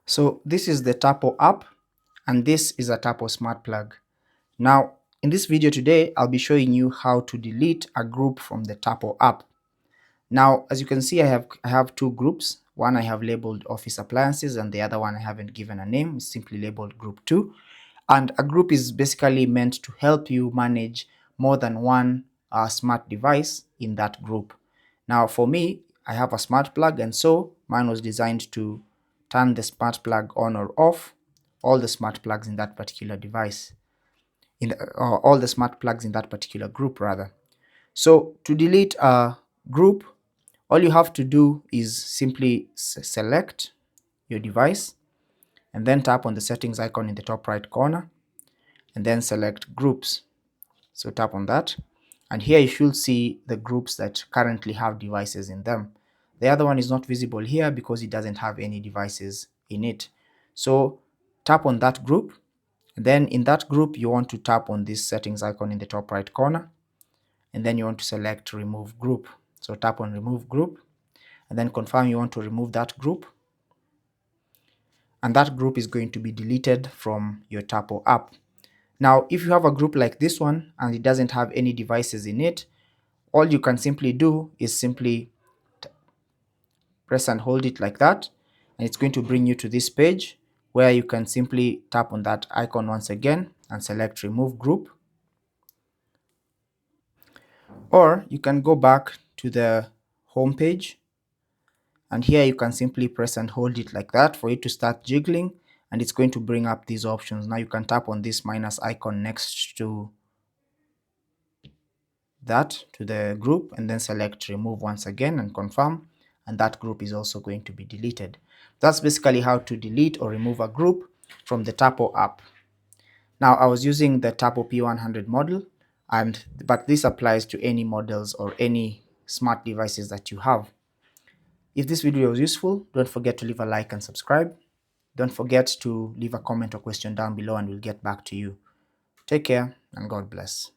So this is the Tapo app, and this is a Tapo smart plug. Now, in this video today, I'll be showing you how to delete a group from the Tapo app. Now, as you can see, I have two groups. One I have labeled office appliances, and the other one I haven't given a name. It's simply labeled group 2. And a group is basically meant to help you manage more than one smart device in that group. Now, for me, I have a smart plug, and so mine was designed to turn the smart plug on or off all the smart plugs in that particular device, all the smart plugs in that particular group rather. So to delete a group, all you have to do is simply select your device and then tap on the settings icon in the top right corner and then select groups. So tap on that, and here you should see the groups that currently have devices in them. The other one is not visible here because it doesn't have any devices in it. So tap on that group, and then in that group you want to tap on this settings icon in the top right corner, and then you want to select remove group. So tap on remove group and then confirm you want to remove that group, and that group is going to be deleted from your Tapo app. Now, if you have a group like this one and it doesn't have any devices in it, all you can simply do is simply press and hold it like that, and it's going to bring you to this page where you can simply tap on that icon once again and select remove group. Or you can go back to the home page, and here you can simply press and hold it like that for it to start jiggling, and it's going to bring up these options. Now you can tap on this minus icon next to the group and then select remove once again and confirm, and that group is also going to be deleted. That's basically how to delete or remove a group from the Tapo app. Now, I was using the Tapo P100 model, but this applies to any models or any smart devices that you have. If this video was useful, don't forget to leave a like and subscribe. Don't forget to leave a comment or question down below and we'll get back to you. Take care and God bless.